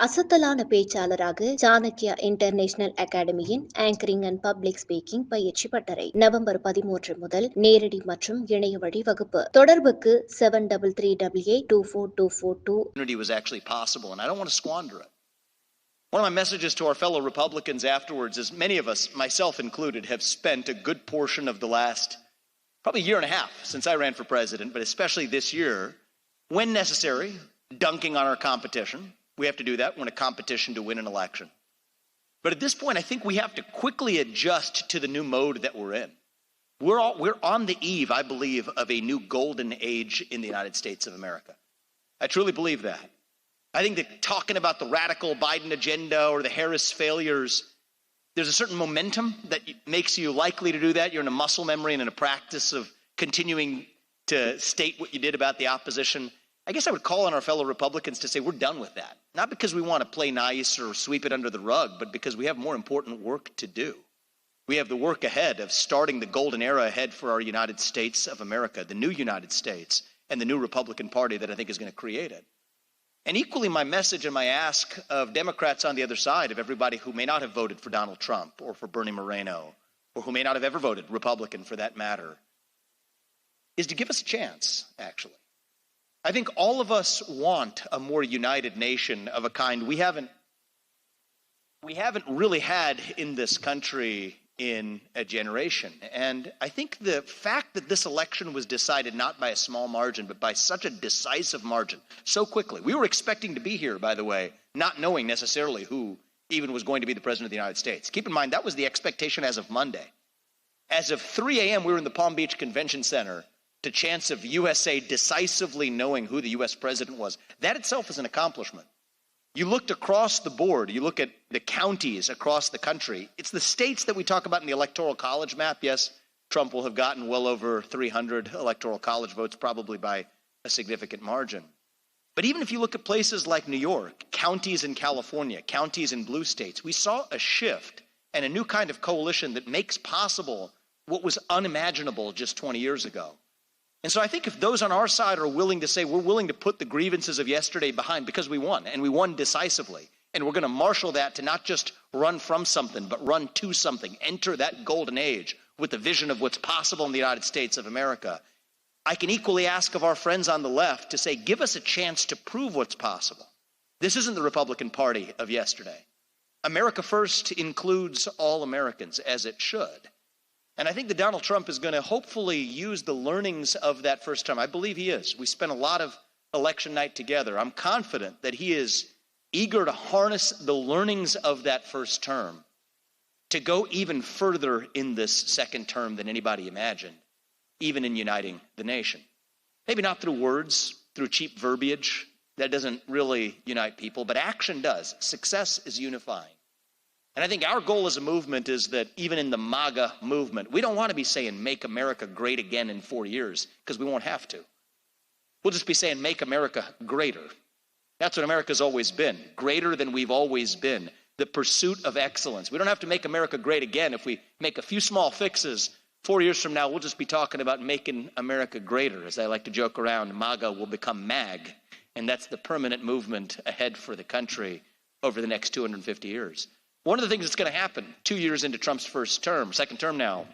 அசத்தலான பேச்சாளராக சாணக்யா இன்டர்நேஷனல் அகாடமியின் ஆங்கரிங் அண்ட் பப்ளிக் ஸ்பீக்கிங் பயிற்சி பட்டறை நவம்பர் 13 முதல் நேரடி மற்றும் இணைய வழி வகுப்பு. தொடர்புக்கு 7338242442. Was actually possible, and I don't want to squander it. One of my messages to our fellow Republicans afterwards is many of us, myself included, have spent a good portion of the last probably year and a half since I ran for president, but especially this year, when necessary, dunking on our competition. We have to do that when a competition to win an election. But at this point, I think we have to quickly adjust to the new mode that we're in. We're on the eve, I believe, of a new golden age in the United States of America. I truly believe that. I think that talking about the radical Biden agenda or the Harris failures, there's a certain momentum that makes you likely to do that. You're in a muscle memory and in a practice of continuing to state what you did about the opposition. I guess I would call on our fellow Republicans to say we're done with that. Not because we want to play nice or sweep it under the rug, but because we have more important work to do. We have the work ahead of starting the golden era ahead for our United States of America, the new United States, and the new Republican Party that I think is going to create it. And equally, my message and my ask of Democrats on the other side, of everybody who may not have voted for Donald Trump or for Bernie Moreno, or who may not have ever voted Republican for that matter, is to give us a chance, actually. I think all of us want a more united nation of a kind we haven't really had in this country in a generation. And I think the fact that this election was decided not by a small margin, but by such a decisive margin so quickly. We were expecting to be here, by the way, not knowing necessarily who even was going to be the president of the United States. Keep in mind, that was the expectation as of Monday. As of 3 a.m., we were in the Palm Beach Convention Center to chance of USA decisively knowing who the U.S. president was. That itself is an accomplishment. You looked across the board, you look at the counties across the country. It's the states that we talk about in the Electoral College map. Yes, Trump will have gotten well over 300 Electoral College votes, probably by a significant margin. But even if you look at places like New York, counties in California, counties in blue states, we saw a shift and a new kind of coalition that makes possible what was unimaginable just 20 years ago. And so I think if those on our side are willing to say we're willing to put the grievances of yesterday behind because we won, and we won decisively, and we're going to marshal that to not just run from something, but run to something, enter that golden age with the vision of what's possible in the United States of America, I can equally ask of our friends on the left to say, give us a chance to prove what's possible. This isn't the Republican Party of yesterday. America First includes all Americans, as it should. And I think that Donald Trump is going to hopefully use the learnings of that first term. I believe he is. We spent a lot of election night together. I'm confident that he is eager to harness the learnings of that first term to go even further in this second term than anybody imagined, even in uniting the nation. Maybe not through words, through cheap verbiage. That doesn't really unite people, but action does. Success is unifying. And I think our goal as a movement is that even in the MAGA movement, we don't want to be saying, make America great again in 4 years, because we won't have to. We'll just be saying, make America greater. That's what America's always been, greater than we've always been, the pursuit of excellence. We don't have to make America great again. If we make a few small fixes, 4 years from now, we'll just be talking about making America greater. As I like to joke around, MAGA will become MAG, and that's the permanent movement ahead for the country over the next 250 years. One of the things that's going to happen 2 years into Trump's second term now,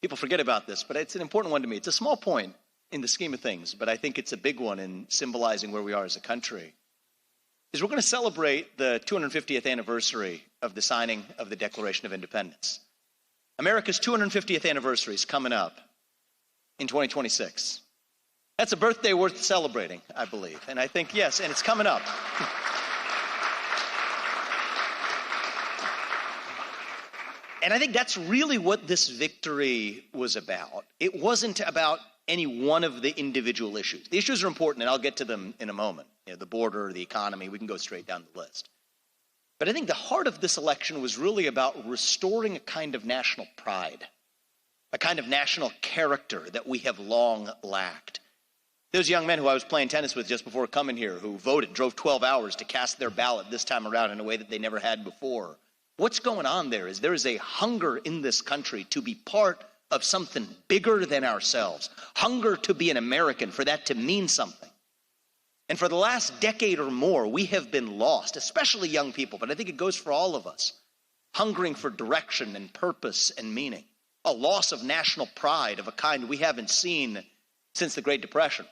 people forget about this, but it's an important one to me. It's a small point in the scheme of things, but I think it's a big one in symbolizing where we are as a country, is we're going to celebrate the 250th anniversary of the signing of the Declaration of Independence. America's 250th anniversary is coming up in 2026. That's a birthday worth celebrating, I believe. And I think, yes, and it's coming up. And I think that's really what this victory was about. It wasn't about any one of the individual issues. The issues are important, and I'll get to them in a moment. The border, the economy, we can go straight down the list. But I think the heart of this election was really about restoring a kind of national pride, a kind of national character that we have long lacked. Those young men who I was playing tennis with just before coming here, who voted, drove 12 hours to cast their ballot this time around in a way that they never had before. What's going on there is a hunger in this country to be part of something bigger than ourselves. Hunger to be an American, for that to mean something. And for the last decade or more, we have been lost, especially young people, but I think it goes for all of us, hungering for direction and purpose and meaning, a loss of national pride of a kind we haven't seen since the Great Depression,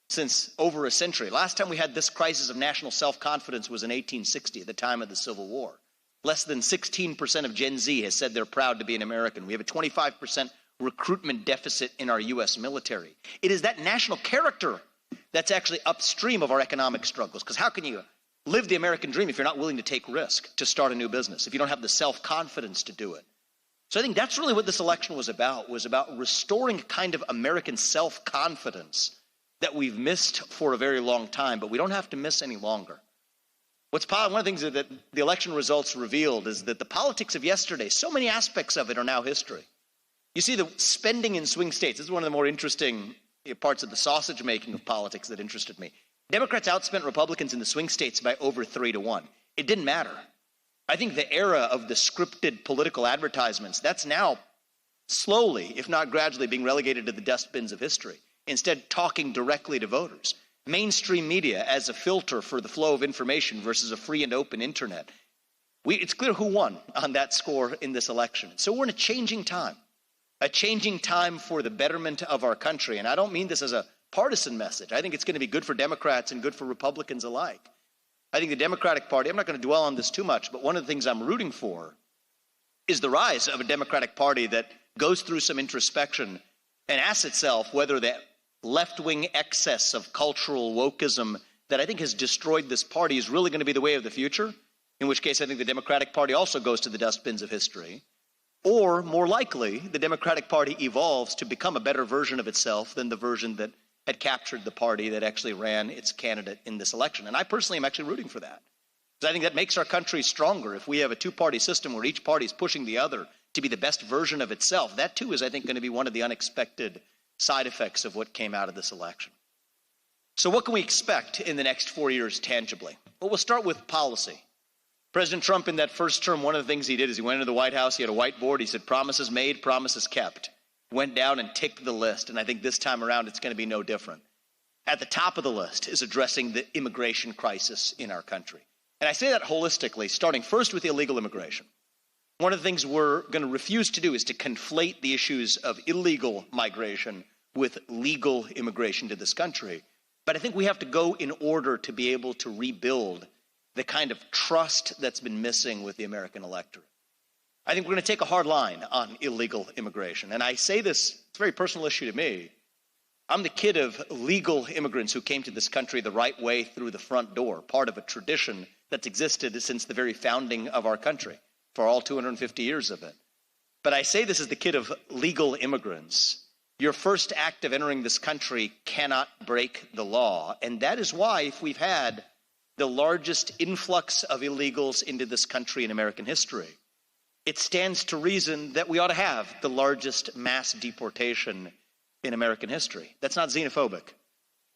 since over a century. Last time we had this crisis of national self-confidence was in 1860, at the time of the Civil War. Less than 16% of Gen Z has said they're proud to be an American. We have a 25% recruitment deficit in our U.S. military. It is that national character that's actually upstream of our economic struggles. Because how can you live the American dream if you're not willing to take risk to start a new business, if you don't have the self-confidence to do it? So I think that's really what this election was about restoring a kind of American self-confidence that we've missed for a very long time, but we don't have to miss any longer. One of the things that the election results revealed is that the politics of yesterday, so many aspects of it are now history. You see the spending in swing states. This is one of the more interesting parts of the sausage making of politics that interested me. Democrats outspent Republicans in the swing states by over 3-1. It didn't matter. I think the era of the scripted political advertisements, that's now slowly, if not gradually, being relegated to the dustbins of history. Instead, talking directly to voters. Mainstream media as a filter for the flow of information versus a free and open internet. It's clear who won on that score in this election. So we're in a changing time for the betterment of our country. And I don't mean this as a partisan message. I think it's going to be good for Democrats and good for Republicans alike. I think the Democratic Party, I'm not going to dwell on this too much, but one of the things I'm rooting for is the rise of a Democratic Party that goes through some introspection and asks itself whether that left-wing excess of cultural wokeism that I think has destroyed this party is really going to be the way of the future, in which case I think the Democratic Party also goes to the dustbins of history. Or, more likely, the Democratic Party evolves to become a better version of itself than the version that had captured the party that actually ran its candidate in this election. And I personally am actually rooting for that. Because I think that makes our country stronger. If we have a two-party system where each party is pushing the other to be the best version of itself, that too is, I think, going to be one of the unexpected side effects of what came out of this election. So what can we expect in the next 4 years tangibly? Well, we'll start with policy. President Trump, in that first term, one of the things he did is he went into the White House, he had a whiteboard, he said, promises made, promises kept. Went down and ticked the list, and I think this time around it's going to be no different. At the top of the list is addressing the immigration crisis in our country. And I say that holistically, starting first with illegal immigration. One of the things we're going to refuse to do is to conflate the issues of illegal migration with legal immigration to this country. But I think we have to go in order to be able to rebuild the kind of trust that's been missing with the American electorate. I think we're going to take a hard line on illegal immigration. And I say this, it's a very personal issue to me. I'm the kid of legal immigrants who came to this country the right way through the front door, part of a tradition that's existed since the very founding of our country, for all 250 years of it. But I say this as the kid of legal immigrants. Your first act of entering this country cannot break the law. And that is why, if we've had the largest influx of illegals into this country in American history, it stands to reason that we ought to have the largest mass deportation in American history. That's not xenophobic.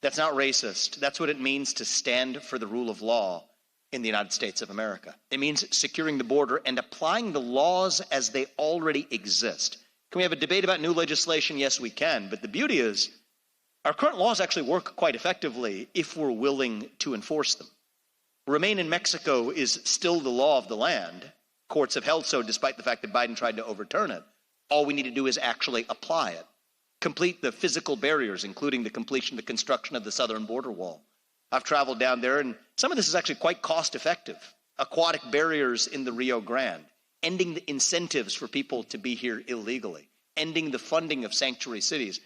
That's not racist. That's what it means to stand for the rule of law in the United States of America. It means securing the border and applying the laws as they already exist. Can we have a debate about new legislation? Yes, we can. But the beauty is our current laws actually work quite effectively if we're willing to enforce them. Remain in Mexico is still the law of the land. Courts have held so despite the fact that Biden tried to overturn it. All we need to do is actually apply it. Complete the physical barriers, including the completion of the construction of the southern border wall. I've traveled down there, and some of this is actually quite cost effective. Aquatic barriers in the Rio Grande, ending the incentives for people to be here illegally, ending the funding of sanctuary cities.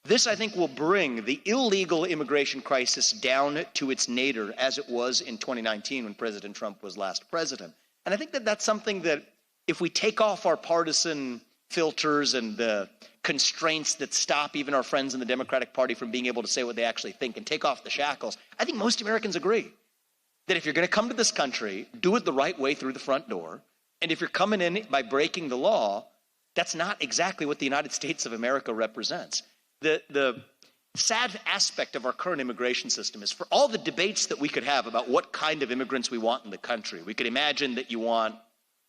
This, I think, will bring the illegal immigration crisis down to its nadir as it was in 2019 when President Trump was last president. And I think that that's something that if we take off our partisan filters and the constraints that stop even our friends in the Democratic Party from being able to say what they actually think and take off the shackles, I think most Americans agree that if you're going to come to this country, do it the right way through the front door. And if you're coming in by breaking the law, that's not exactly what the United States of America represents. The sad aspect of our current immigration system is for all the debates that we could have about what kind of immigrants we want in the country. We could imagine that you want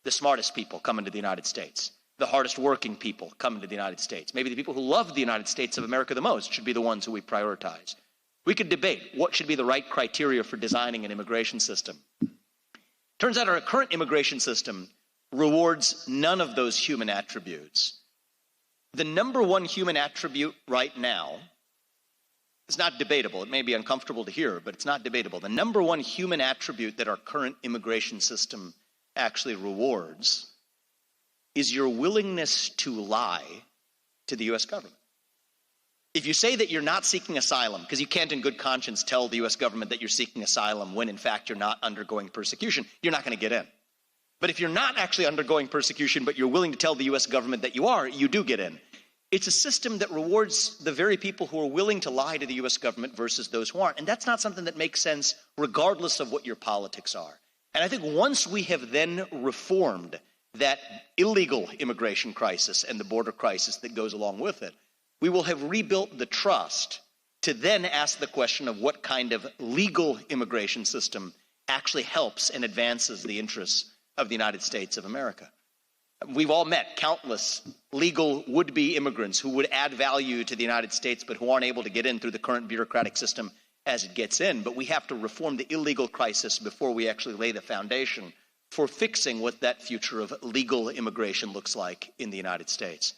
the smartest people coming to the United States, the hardest working people coming to the United States. Maybe the people who love the United States of America the most should be the ones who we prioritize. We could debate what should be the right criteria for designing an immigration system. Turns out our current immigration system rewards none of those human attributes. The number one human attribute right now is not debatable. It may be uncomfortable to hear, but it's not debatable. The number one human attribute that our current immigration system actually rewards is your willingness to lie to the U.S. government. If you say that you're not seeking asylum, because you can't in good conscience tell the U.S. government that you're seeking asylum when in fact you're not undergoing persecution, you're not going to get in. But if you're not actually undergoing persecution, but you're willing to tell the U.S. government that you are, you do get in. It's a system that rewards the very people who are willing to lie to the U.S. government versus those who aren't. And that's not something that makes sense regardless of what your politics are. And I think once we have then reformed that illegal immigration crisis and the border crisis that goes along with it, we will have rebuilt the trust to then ask the question of what kind of legal immigration system actually helps and advances the interests of the United States of America. We've all met countless legal would-be immigrants who would add value to the United States but who aren't able to get in through the current bureaucratic system as it gets in. But we have to reform the illegal crisis before we actually lay the foundation for fixing what that future of legal immigration looks like in the United States.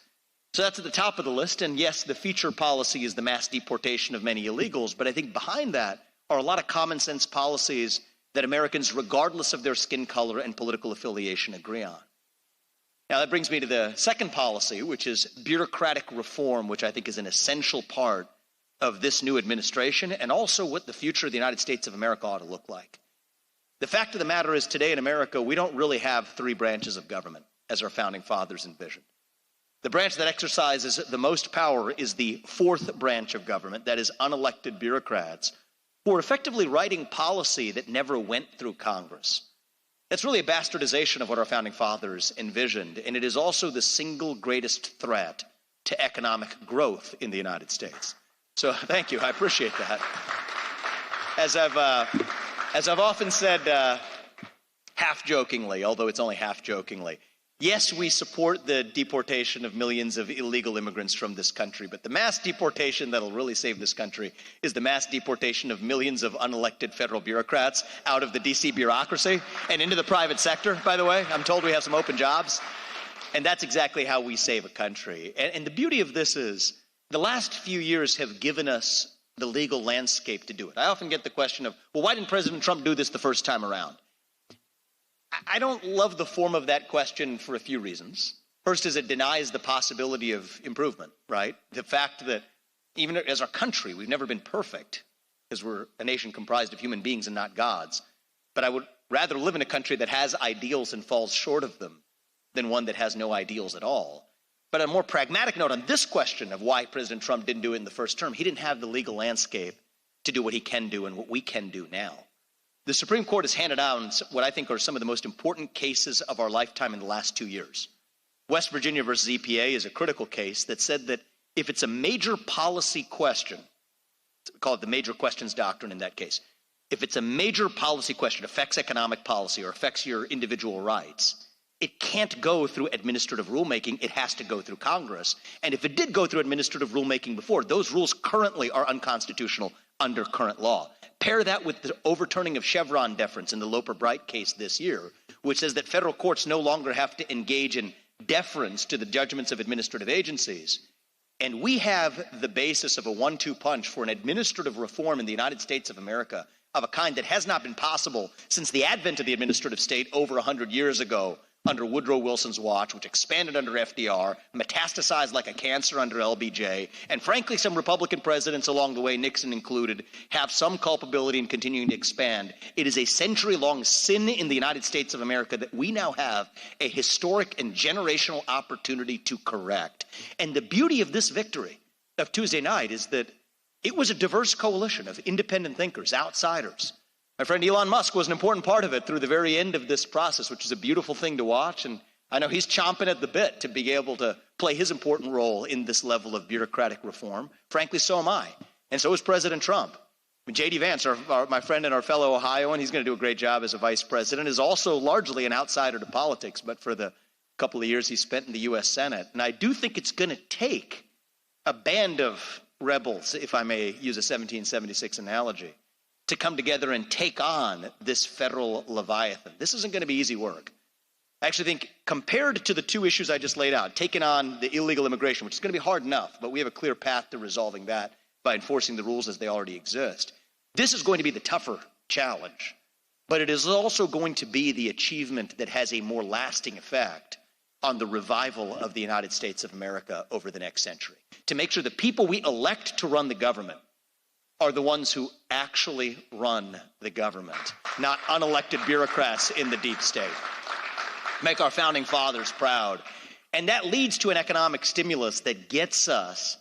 So that's at the top of the list. And yes, the feature policy is the mass deportation of many illegals. But I think behind that are a lot of common sense policies that Americans, regardless of their skin color and political affiliation, agree on. Now, that brings me to the second policy, which is bureaucratic reform, which I think is an essential part of this new administration and also what the future of the United States of America ought to look like. The fact of the matter is today in America, we don't really have three branches of government as our founding fathers envisioned. The branch that exercises the most power is the fourth branch of government, that is unelected bureaucrats who are effectively writing policy that never went through Congress. That's really a bastardization of what our founding fathers envisioned, and it is also the single greatest threat to economic growth in the United States. So thank you, I appreciate that. As I've often said, half jokingly, although it's only half jokingly, yes, we support the deportation of millions of illegal immigrants from this country, but the mass deportation that'll really save this country is the mass deportation of millions of unelected federal bureaucrats out of the DC bureaucracy and into the private sector, by the way. I'm told we have some open jobs. And that's exactly how we save a country. And the beauty of this is the last few years have given us the legal landscape to do it. I often get the question of, well, why didn't President Trump do this the first time around? I don't love the form of that question for a few reasons. First is it denies the possibility of improvement, right? The fact that even as a country, we've never been perfect because we're a nation comprised of human beings and not gods. But I would rather live in a country that has ideals and falls short of them than one that has no ideals at all. But on a more pragmatic note on this question of why President Trump didn't do it in the first term, he didn't have the legal landscape to do what he can do and what we can do now. The Supreme Court has handed down what I think are some of the most important cases of our lifetime in the last 2 years. West Virginia versus EPA is a critical case that said that if it's a major policy question, call it the major questions doctrine in that case, if it's a major policy question, affects economic policy or affects your individual rights, it can't go through administrative rulemaking. It has to go through Congress. And if it did go through administrative rulemaking before, those rules currently are unconstitutional under current law. Pair that with the overturning of Chevron deference in the Loper-Bright case this year, which says that federal courts no longer have to engage in deference to the judgments of administrative agencies. And we have the basis of a 1-2 punch for an administrative reform in the United States of America of a kind that has not been possible since the advent of the administrative state over 100 years ago under Woodrow Wilson's watch, which expanded under FDR, metastasized like a cancer under LBJ, and frankly, some Republican presidents along the way, Nixon included, have some culpability in continuing to expand. It is a century-long sin in the United States of America that we now have a historic and generational opportunity to correct. And the beauty of this victory of Tuesday night is that it was a diverse coalition of independent thinkers, outsiders. My friend Elon Musk was an important part of it through the very end of this process, which is a beautiful thing to watch. And I know he's chomping at the bit to be able to play his important role in this level of bureaucratic reform. Frankly, so am I. And so is President Trump. J.D. Vance, my friend and our fellow Ohioan, he's going to do a great job as a vice president, is also largely an outsider to politics, but for the couple of years he spent in the U.S. Senate. And I do think it's going to take a band of rebels, if I may use a 1776 analogy, to come together and take on this federal Leviathan. This isn't going to be easy work. I actually think compared to the two issues I just laid out, taking on the illegal immigration, which is going to be hard enough, but we have a clear path to resolving that by enforcing the rules as they already exist. This is going to be the tougher challenge, but it is also going to be the achievement that has a more lasting effect on the revival of the United States of America over the next century, to make sure the people we elect to run the government are the ones who actually run the government, not unelected bureaucrats in the deep state. Make our founding fathers proud. And that leads to an economic stimulus that gets us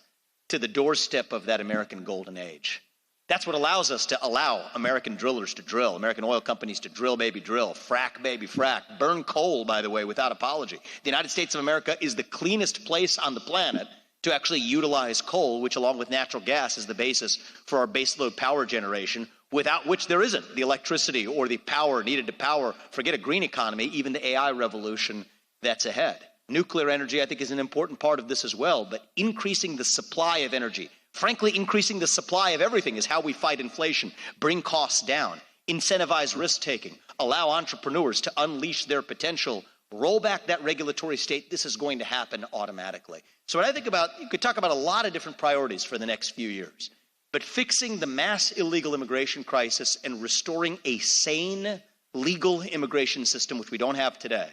to the doorstep of that American golden age. That's what allows us to allow American drillers to drill, American oil companies to drill, baby, drill, frack, baby, frack, burn coal, by the way, without apology. The United States of America is the cleanest place on the planet to actually utilize coal, which along with natural gas is the basis for our baseload power generation, without which there isn't the electricity or the power needed to power, forget a green economy, even the AI revolution that's ahead. Nuclear energy, I think, is an important part of this as well, but increasing the supply of energy, frankly, increasing the supply of everything is how we fight inflation, bring costs down, incentivize risk-taking, allow entrepreneurs to unleash their potential, roll back that regulatory state. This is going to happen automatically. So when I think about, you could talk about a lot of different priorities for the next few years, but fixing the mass illegal immigration crisis and restoring a sane legal immigration system, which we don't have today,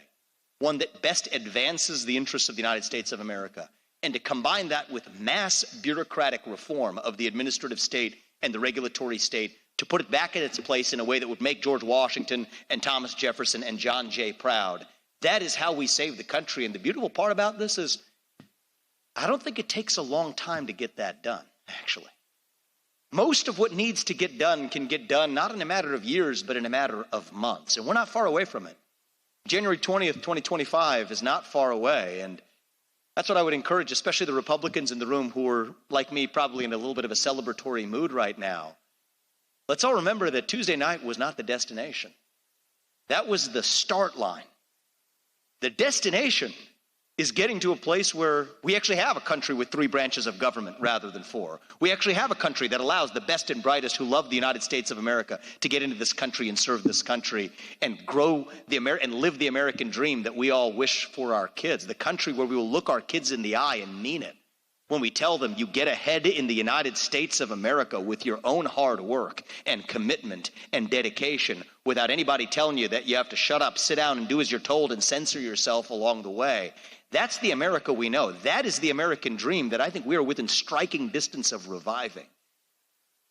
one that best advances the interests of the United States of America, and to combine that with mass bureaucratic reform of the administrative state and the regulatory state to put it back in its place in a way that would make George Washington and Thomas Jefferson and John Jay proud. That is how we save the country. And the beautiful part about this is I don't think it takes a long time to get that done, actually. Most of what needs to get done can get done not in a matter of years, but in a matter of months. And we're not far away from it. January 20th, 2025 is not far away. And that's what I would encourage, especially the Republicans in the room who are, like me, probably in a little bit of a celebratory mood right now. Let's all remember that Tuesday night was not the destination. That was the start line. The destination is getting to a place where we actually have a country with 3 branches of government rather than 4. We actually have a country that allows the best and brightest who love the United States of America to get into this country and serve this country and grow and live the American dream that we all wish for our kids. The country where we will look our kids in the eye and mean it when we tell them you get ahead in the United States of America with your own hard work and commitment and dedication without anybody telling you that you have to shut up, sit down, and do as you're told and censor yourself along the way. That's the America we know. That is the American dream that I think we are within striking distance of reviving.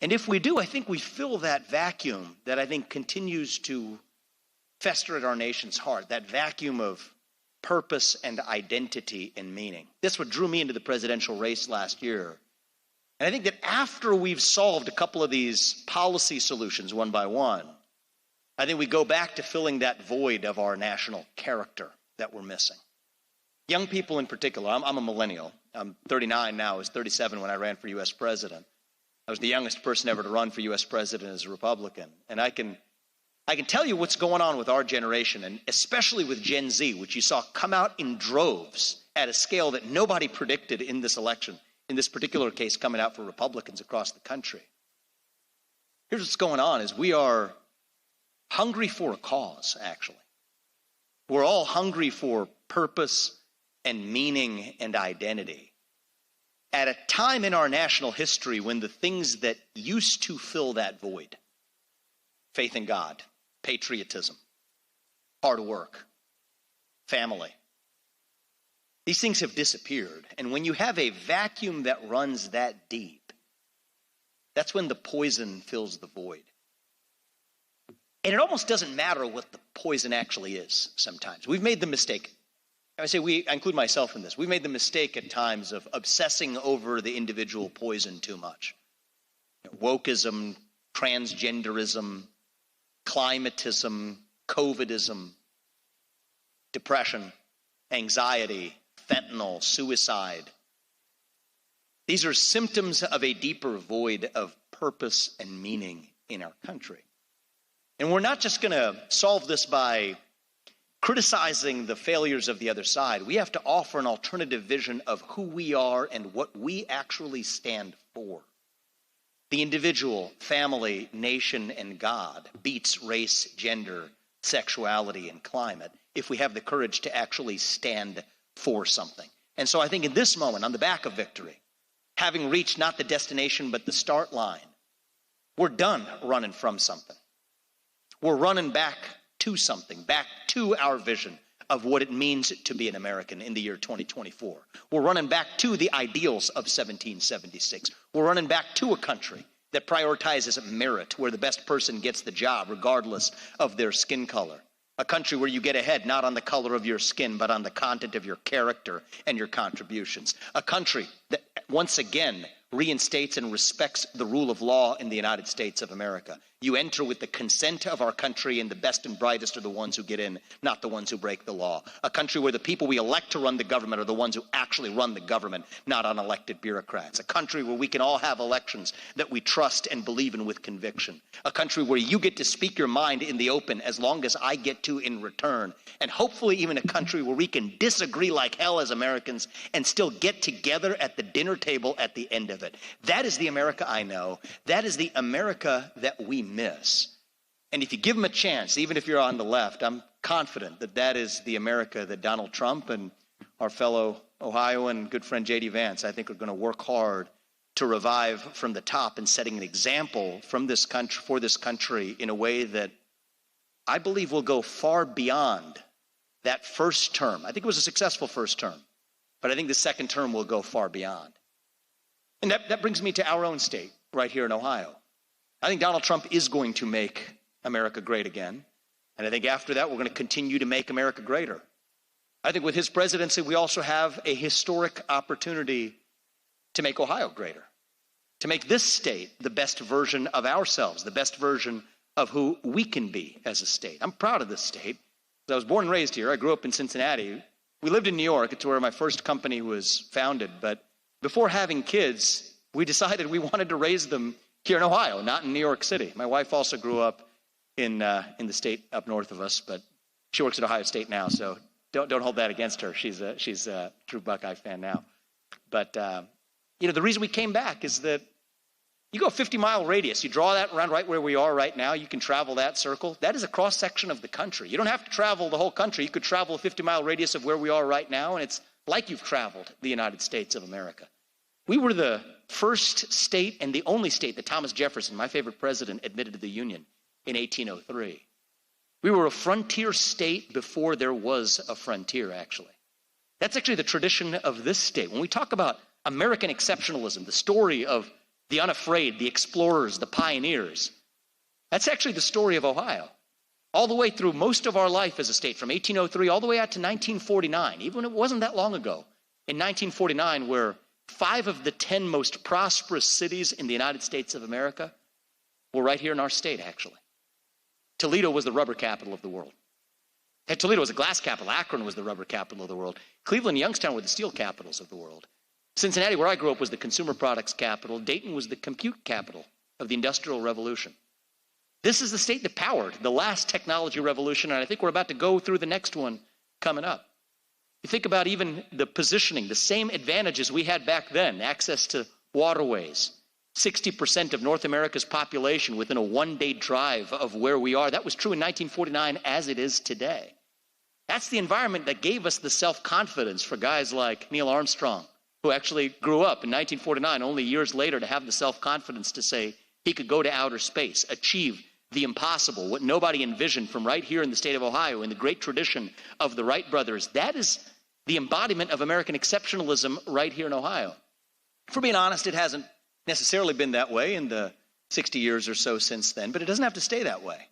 And if we do, I think we fill that vacuum that I think continues to fester at our nation's heart, that vacuum of purpose and identity and meaning. That's what drew me into the presidential race last year. And I think that after we've solved a couple of these policy solutions one by one, I think we go back to filling that void of our national character that we're missing. Young people in particular, I'm a millennial. I'm 39 now. I was 37 when I ran for U.S. president. I was the youngest person ever to run for U.S. president as a Republican. And I can tell you what's going on with our generation, and especially with Gen Z, which you saw come out in droves at a scale that nobody predicted in this election, in this particular case coming out for Republicans across the country. Here's what's going on is we are hungry for a cause, actually. We're all hungry for purpose and meaning and identity. At a time in our national history when the things that used to fill that void, faith in God, patriotism, hard work, family, these things have disappeared. And when you have a vacuum that runs that deep, that's when the poison fills the void. And it almost doesn't matter what the poison actually is sometimes. We've made the mistake. I include myself in this. We've made the mistake at times of obsessing over the individual poison too much. Wokeism, transgenderism, climatism, COVIDism, depression, anxiety, fentanyl, suicide. These are symptoms of a deeper void of purpose and meaning in our country. And we're not just going to solve this by criticizing the failures of the other side. We have to offer an alternative vision of who we are and what we actually stand for. The individual, family, nation, and God beats race, gender, sexuality, and climate if we have the courage to actually stand for something. And so I think in this moment, on the back of victory, having reached not the destination but the start line, we're done running from something. We're running back to something, back to our vision of what it means to be an American in the year 2024. We're running back to the ideals of 1776. We're running back to a country that prioritizes merit, where the best person gets the job regardless of their skin color. A country where you get ahead not on the color of your skin, but on the content of your character and your contributions. A country that once again reinstates and respects the rule of law in the United States of America. You enter with the consent of our country, and the best and brightest are the ones who get in, not the ones who break the law. A country where the people we elect to run the government are the ones who actually run the government, not unelected bureaucrats. A country where we can all have elections that we trust and believe in with conviction. A country where you get to speak your mind in the open as long as I get to in return. And hopefully even a country where we can disagree like hell as Americans and still get together at the dinner table at the end of it. That is the America I know. That is the America that we miss. And if you give them a chance, even if you're on the left, I'm confident that that is the America that Donald Trump and our fellow Ohioan good friend J.D. Vance, I think, are going to work hard to revive from the top, and setting an example from this country, for this country, in a way that I believe will go far beyond that first term. I think it was a successful first term, but I think the second term will go far beyond. And that brings me to our own state right here in Ohio. I think Donald Trump is going to make America great again. And I think after that, we're going to continue to make America greater. I think with his presidency, we also have a historic opportunity to make Ohio greater, to make this state the best version of ourselves, the best version of who we can be as a state. I'm proud of this state. I was born and raised here. I grew up in Cincinnati. We lived in New York. It's where my first company was founded. But before having kids, we decided we wanted to raise them here in Ohio, not in New York City. My wife also grew up in the state up north of us, but she works at Ohio State now, so don't hold that against her. She's a true Buckeye fan now. But the reason we came back is that you go a 50-mile radius, you draw that around right where we are right now, you can travel that circle. That is a cross-section of the country. You don't have to travel the whole country. You could travel a 50-mile radius of where we are right now, and it's like you've traveled the United States of America. We were the first state and the only state that Thomas Jefferson, my favorite president, admitted to the Union in 1803. We were a frontier state before there was a frontier, actually. That's actually the tradition of this state. When we talk about American exceptionalism, the story of the unafraid, the explorers, the pioneers, that's actually the story of Ohio. All the way through most of our life as a state, from 1803 all the way out to 1949, even when it wasn't that long ago, in 1949, where 5 of the 10 most prosperous cities in the United States of America were right here in our state, actually. Toledo was the rubber capital of the world. Toledo was the glass capital. Akron was the rubber capital of the world. Cleveland and Youngstown were the steel capitals of the world. Cincinnati, where I grew up, was the consumer products capital. Dayton was the compute capital of the Industrial Revolution. This is the state that powered the last technology revolution, and I think we're about to go through the next one coming up. You think about even the positioning, the same advantages we had back then, access to waterways, 60% of North America's population within a one-day drive of where we are. That was true in 1949 as it is today. That's the environment that gave us the self-confidence for guys like Neil Armstrong, who actually grew up in 1949, only years later, to have the self-confidence to say he could go to outer space, achieve the impossible, what nobody envisioned, from right here in the state of Ohio, in the great tradition of the Wright brothers. That is the embodiment of American exceptionalism right here in Ohio. For being honest, it hasn't necessarily been that way in the 60 years or so since then, but it doesn't have to stay that way.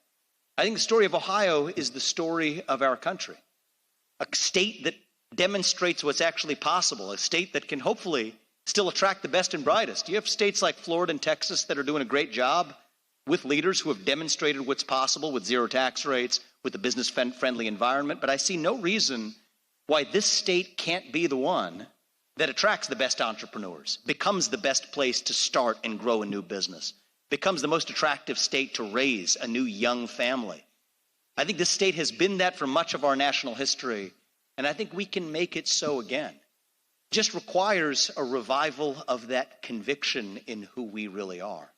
I think the story of Ohio is the story of our country, a state that demonstrates what's actually possible, a state that can hopefully still attract the best and brightest. You have states like Florida and Texas that are doing a great job with leaders who have demonstrated what's possible with zero tax rates, with a business-friendly environment, but I see no reason why this state can't be the one that attracts the best entrepreneurs, becomes the best place to start and grow a new business, becomes the most attractive state to raise a new young family. I think this state has been that for much of our national history, and I think we can make it so again. It just requires a revival of that conviction in who we really are.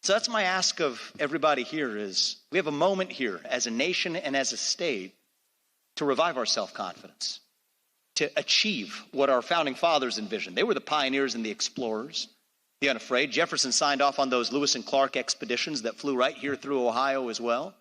So that's my ask of everybody here is we have a moment here as a nation and as a state to revive our self-confidence, to achieve what our founding fathers envisioned. They were the pioneers and the explorers, the unafraid. Jefferson signed off on those Lewis and Clark expeditions that flew right here through Ohio as well.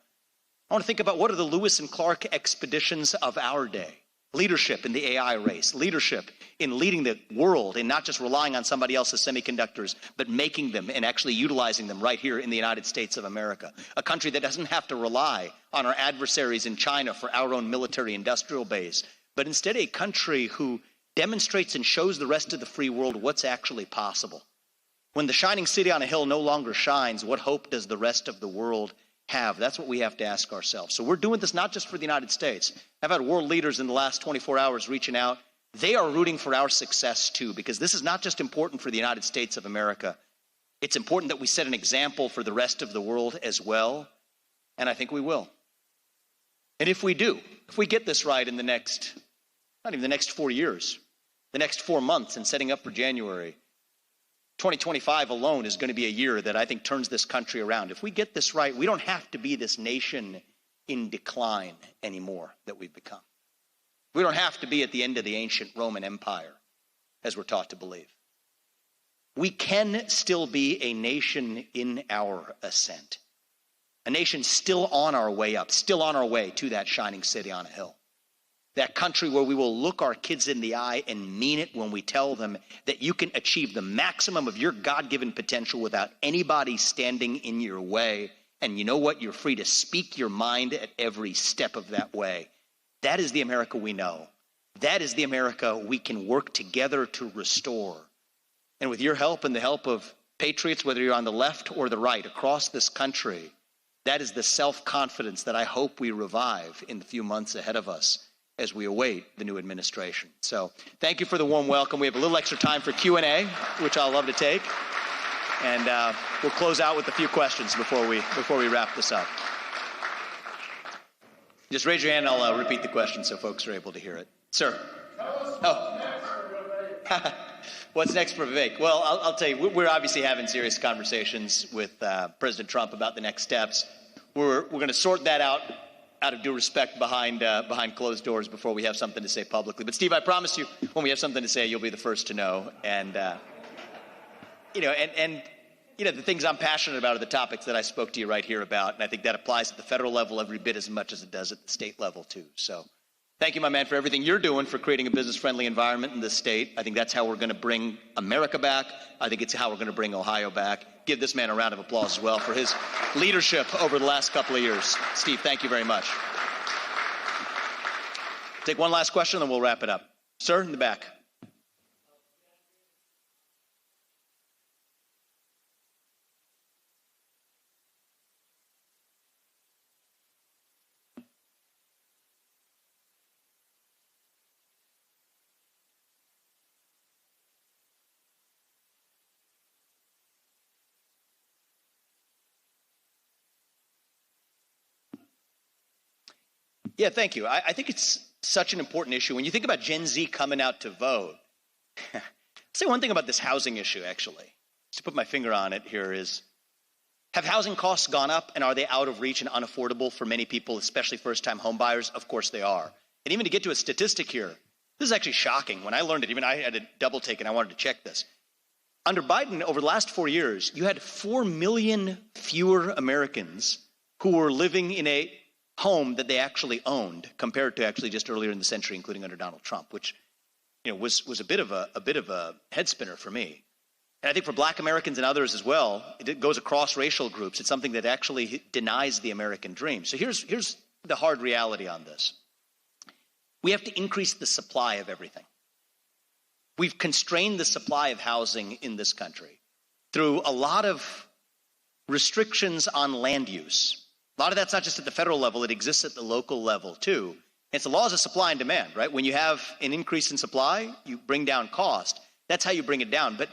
I want to think about what are the Lewis and Clark expeditions of our day. Leadership in the AI race, leadership in leading the world and not just relying on somebody else's semiconductors, but making them and actually utilizing them right here in the United States of America. A country that doesn't have to rely on our adversaries in China for our own military industrial base, but instead a country who demonstrates and shows the rest of the free world what's actually possible. When the shining city on a hill no longer shines, what hope does the rest of the world have? That's what we have to ask ourselves. So we're doing this not just for the United States. I've had world leaders in the last 24 hours reaching out. They are rooting for our success too, because this is not just important for the United States of America. It's important that we set an example for the rest of the world as well. And I think we will. And if we do, if we get this right in the next, not even the next 4 years, the next 4 months and setting up for January, 2025 alone is going to be a year that I think turns this country around. If we get this right, we don't have to be this nation in decline anymore that we've become. We don't have to be at the end of the ancient Roman Empire, as we're taught to believe. We can still be a nation in our ascent, a nation still on our way up, still on our way to that shining city on a hill. That country where we will look our kids in the eye and mean it when we tell them that you can achieve the maximum of your God-given potential without anybody standing in your way. And you know what? You're free to speak your mind at every step of that way. That is the America we know. That is the America we can work together to restore. And with your help and the help of patriots, whether you're on the left or the right, across this country, that is the self-confidence that I hope we revive in the few months ahead of us as we await the new administration. So thank you for the warm welcome. We have a little extra time for Q&A, which I'll love to take. And we'll close out with a few questions before we wrap this up. Just raise your hand and I'll repeat the question so folks are able to hear it. Sir. Oh. What's next for Vivek? Well, I'll tell you, we're obviously having serious conversations with President Trump about the next steps. We're going to sort that out of due respect behind closed doors before we have something to say publicly. But Steve, I promise you, when we have something to say, you'll be the first to know. And the things I'm passionate about are the topics that I spoke to you right here about, and I think that applies at the federal level every bit as much as it does at the state level too. So, thank you, my man, for everything you're doing for creating a business-friendly environment in this state. I think that's how we're going to bring America back. I think it's how we're going to bring Ohio back. Give this man a round of applause as well for his leadership over the last couple of years. Steve, thank you very much. Take one last question, then we'll wrap it up. Sir, in the back. Yeah, thank you. I think it's such an important issue. When you think about Gen Z coming out to vote, I'll say one thing about this housing issue, actually, just to put my finger on it here is, have housing costs gone up and are they out of reach and unaffordable for many people, especially first-time home buyers? Of course they are. And even to get to a statistic here, this is actually shocking. When I learned it, even I had a double take and I wanted to check this. Under Biden, over the last 4 years, you had 4 million fewer Americans who were living in a home that they actually owned compared to actually just earlier in the century, including under Donald Trump, which was a bit of a head spinner for me. And I think for Black Americans and others as well, it goes across racial groups. It's something that actually denies the American dream. So here's the hard reality on this. We have to increase the supply of everything. We've constrained the supply of housing in this country through a lot of restrictions on land use. A lot of that's not just at the federal level, it exists at the local level too. It's the laws of supply and demand, right? When you have an increase in supply, you bring down cost. That's how you bring it down. But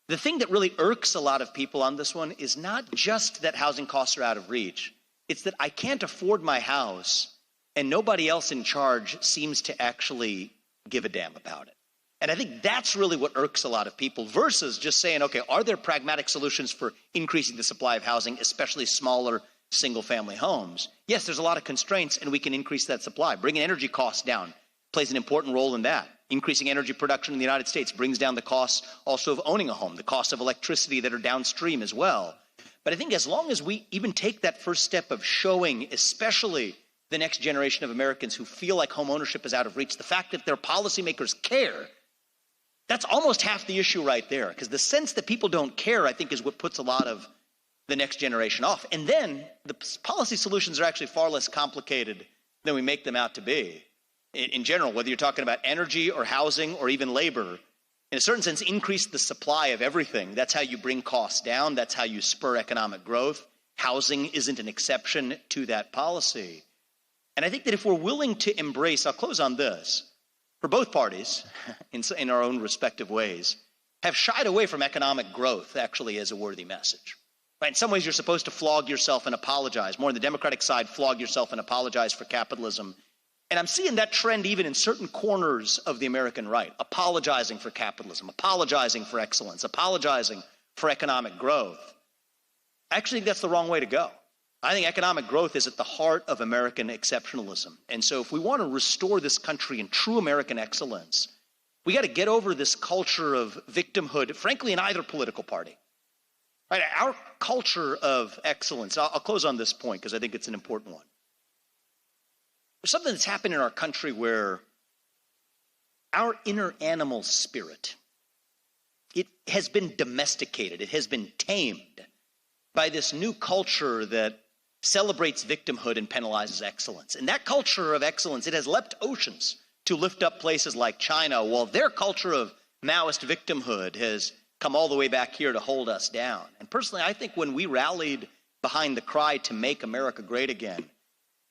the thing that really irks a lot of people on this one is not just that housing costs are out of reach. It's that I can't afford my house and nobody else in charge seems to actually give a damn about it. And I think that's really what irks a lot of people versus just saying, okay, are there pragmatic solutions for increasing the supply of housing, especially smaller single-family homes? Yes, there's a lot of constraints and we can increase that supply. Bringing energy costs down plays an important role in that. Increasing energy production in the United States brings down the costs also of owning a home, the cost of electricity that are downstream as well. But I think as long as we even take that first step of showing, especially the next generation of Americans who feel like home ownership is out of reach, the fact that their policymakers care, that's almost half the issue right there. Because the sense that people don't care, I think, is what puts a lot of the next generation off. And then the policy solutions are actually far less complicated than we make them out to be. In general, whether you're talking about energy or housing or even labor, in a certain sense, increase the supply of everything. That's how you bring costs down. That's how you spur economic growth. Housing isn't an exception to that policy. And I think that if we're willing to embrace, I'll close on this, for both parties, in our own respective ways, have shied away from economic growth actually as a worthy message. Right? In some ways, you're supposed to flog yourself and apologize. More on the Democratic side, flog yourself and apologize for capitalism. And I'm seeing that trend even in certain corners of the American right, apologizing for capitalism, apologizing for excellence, apologizing for economic growth. I actually think that's the wrong way to go. I think economic growth is at the heart of American exceptionalism. And so if we want to restore this country in true American excellence, we got to get over this culture of victimhood, frankly, in either political party. Right? Our culture of excellence, I'll close on this point because I think it's an important one. There's something that's happened in our country where our inner animal spirit, it has been domesticated, it has been tamed by this new culture that celebrates victimhood and penalizes excellence. And that culture of excellence, it has leapt oceans to lift up places like China, while their culture of Maoist victimhood has come all the way back here to hold us down. And personally, I think when we rallied behind the cry to make America great again,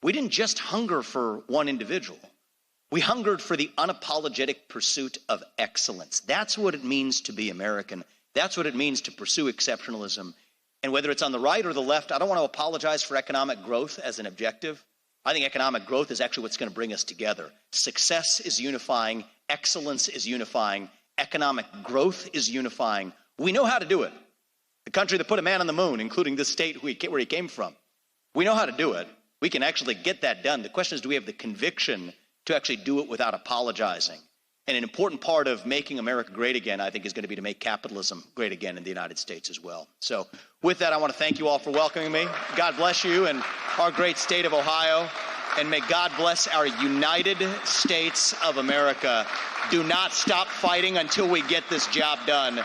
we didn't just hunger for one individual. We hungered for the unapologetic pursuit of excellence. That's what it means to be American. That's what it means to pursue exceptionalism. And whether it's on the right or the left, I don't want to apologize for economic growth as an objective. I think economic growth is actually what's going to bring us together. Success is unifying. Excellence is unifying. Economic growth is unifying. We know how to do it. The country that put a man on the moon, including this state where he came from, we know how to do it. We can actually get that done. The question is, do we have the conviction to actually do it without apologizing? And an important part of making America great again, I think, is going to be to make capitalism great again in the United States as well. So with that, I want to thank you all for welcoming me. God bless you and our great state of Ohio. And may God bless our United States of America. Do not stop fighting until we get this job done.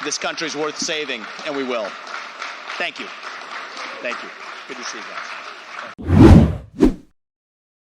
This country's worth saving, and we will. Thank you. Thank you. Good to see you guys.